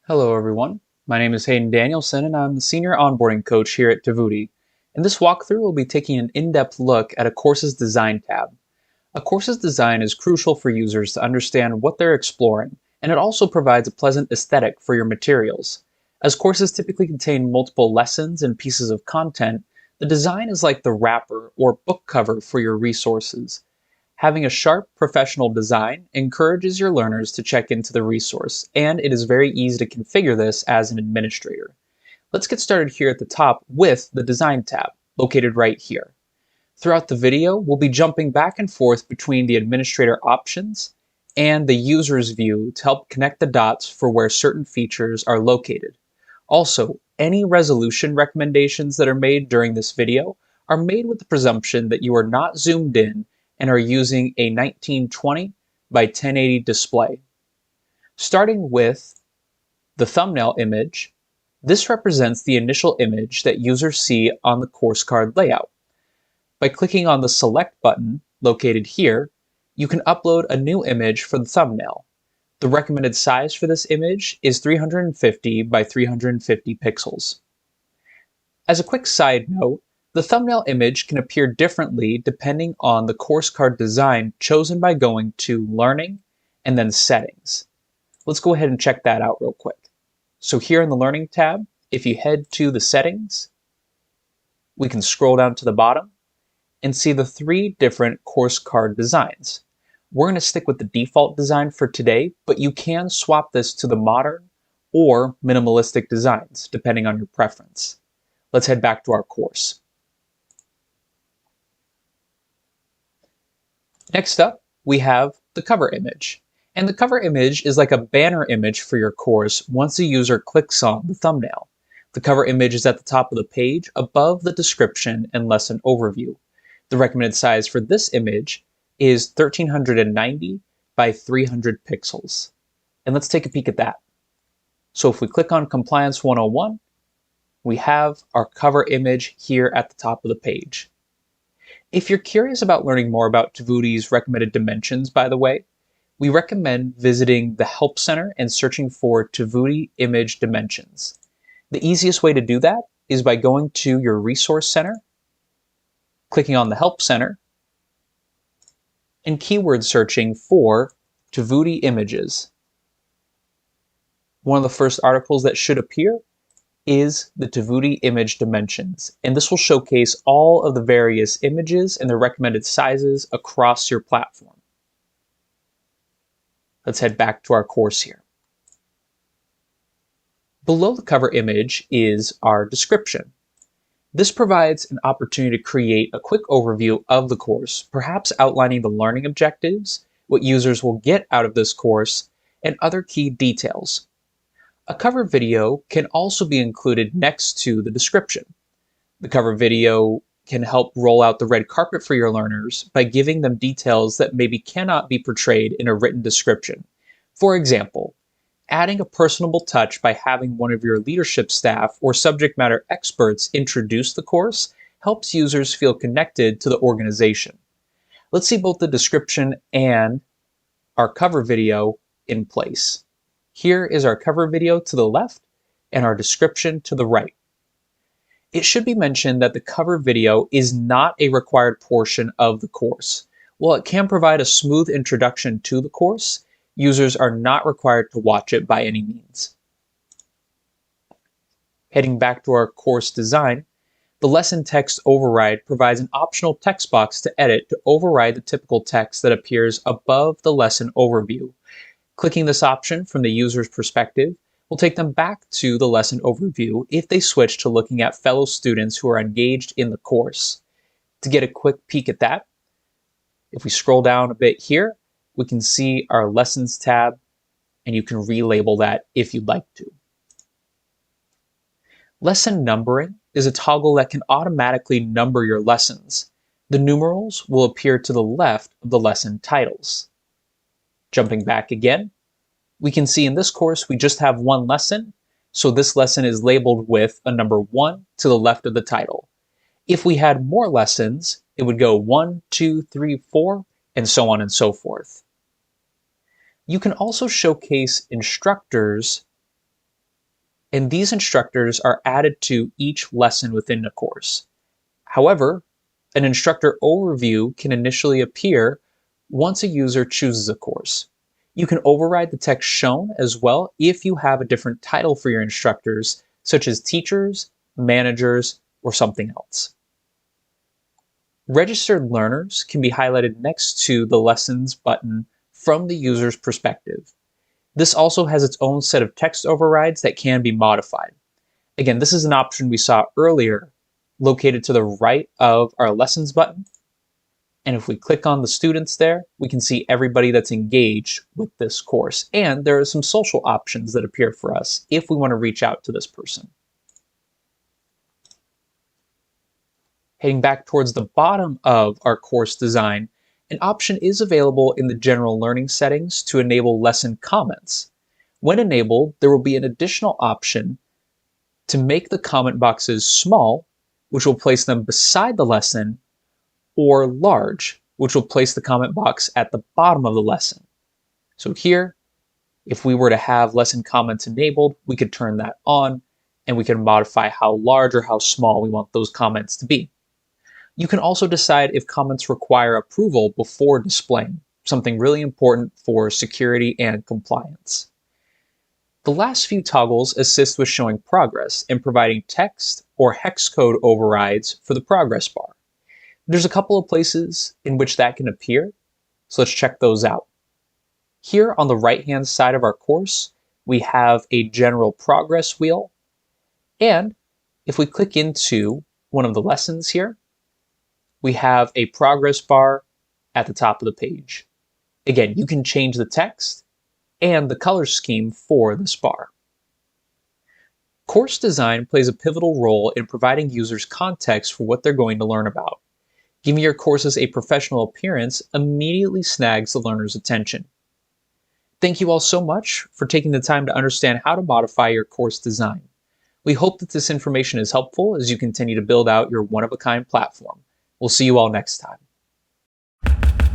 Hello everyone, my name is Hayden Danielson and I'm the Senior Onboarding Coach here at Tovuti. In this walkthrough, we'll be taking an in-depth look at a course's design tab. A course's design is crucial for users to understand what they're exploring, and it also provides a pleasant aesthetic for your materials. As courses typically contain multiple lessons and pieces of content, the design is like the wrapper or book cover for your resources. Having a sharp, professional design encourages your learners to check into the resource, and it is very easy to configure this as an administrator. Let's get started here at the top with the Design tab, located right here. Throughout the video, we'll be jumping back and forth between the administrator options and the user's view to help connect the dots for where certain features are located. Also, any resolution recommendations that are made during this video are made with the presumption that you are not zoomed in and are using a 1920 by 1080 display. Starting with the thumbnail image, this represents the initial image that users see on the course card layout. By clicking on the Select button located here, you can upload a new image for the thumbnail. The recommended size for this image is 350 by 350 pixels. As a quick side note, the thumbnail image can appear differently depending on the course card design chosen by going to Learning and then Settings. Let's go ahead and check that out real quick. So here in the Learning tab, if you head to the Settings, we can scroll down to the bottom and see the three different course card designs. We're going to stick with the default design for today, but you can swap this to the modern or minimalistic designs, depending on your preference. Let's head back to our course. Next up, we have the cover image. And the cover image is like a banner image for your course once a user clicks on the thumbnail. The cover image is at the top of the page above the description and lesson overview. The recommended size for this image is 1390 by 300 pixels. And let's take a peek at that. So if we click on Compliance 101, we have our cover image here at the top of the page. If you're curious about learning more about Tovuti's recommended dimensions, by the way, we recommend visiting the Help Center and searching for Tovuti Image Dimensions. The easiest way to do that is by going to your Resource Center, clicking on the Help Center, and keyword searching for Tovuti Images. One of the first articles that should appear is the Tovuti Image Dimensions, and this will showcase all of the various images and their recommended sizes across your platform. Let's head back to our course here. Below the cover image is our description. This provides an opportunity to create a quick overview of the course, perhaps outlining the learning objectives, what users will get out of this course, and other key details. A cover video can also be included next to the description. The cover video can help roll out the red carpet for your learners by giving them details that maybe cannot be portrayed in a written description. For example, adding a personable touch by having one of your leadership staff or subject matter experts introduce the course helps users feel connected to the organization. Let's see both the description and our cover video in place. Here is our cover video to the left and our description to the right. It should be mentioned that the cover video is not a required portion of the course. While it can provide a smooth introduction to the course, users are not required to watch it by any means. Heading back to our course design, the lesson text override provides an optional text box to edit to override the typical text that appears above the lesson overview. Clicking this option from the user's perspective will take them back to the lesson overview if they switch to looking at fellow students who are engaged in the course. To get a quick peek at that, if we scroll down a bit here, we can see our Lessons tab, and you can relabel that if you'd like to. Lesson numbering is a toggle that can automatically number your lessons. The numerals will appear to the left of the lesson titles. Jumping back again, we can see in this course we just have one lesson, so this lesson is labeled with a number 1 to the left of the title. If we had more lessons, it would go 1, 2, 3, 4, and so on and so forth. You can also showcase instructors and these instructors are added to each lesson within the course. However, an instructor overview can initially appear once a user chooses a course. You can override the text shown as well if you have a different title for your instructors, such as teachers, managers, or something else. Registered learners can be highlighted next to the lessons button from the user's perspective. This also has its own set of text overrides that can be modified. Again, this is an option we saw earlier, located to the right of our lessons button. And if we click on the students there, we can see everybody that's engaged with this course. And there are some social options that appear for us if we want to reach out to this person. Heading back towards the bottom of our course design, an option is available in the general learning settings to enable lesson comments. When enabled, there will be an additional option to make the comment boxes small, which will place them beside the lesson, or large, which will place the comment box at the bottom of the lesson. So here, if we were to have lesson comments enabled, we could turn that on, and we can modify how large or how small we want those comments to be. You can also decide if comments require approval before displaying, something really important for security and compliance. The last few toggles assist with showing progress and providing text or hex code overrides for the progress bar. There's a couple of places in which that can appear, so let's check those out. Here on the right-hand side of our course, we have a general progress wheel, and if we click into one of the lessons here, we have a progress bar at the top of the page. Again, you can change the text and the color scheme for this bar. Course design plays a pivotal role in providing users context for what they're going to learn about. Giving your courses a professional appearance immediately snags the learner's attention. Thank you all so much for taking the time to understand how to modify your course design. We hope that this information is helpful as you continue to build out your one-of-a-kind platform. We'll see you all next time.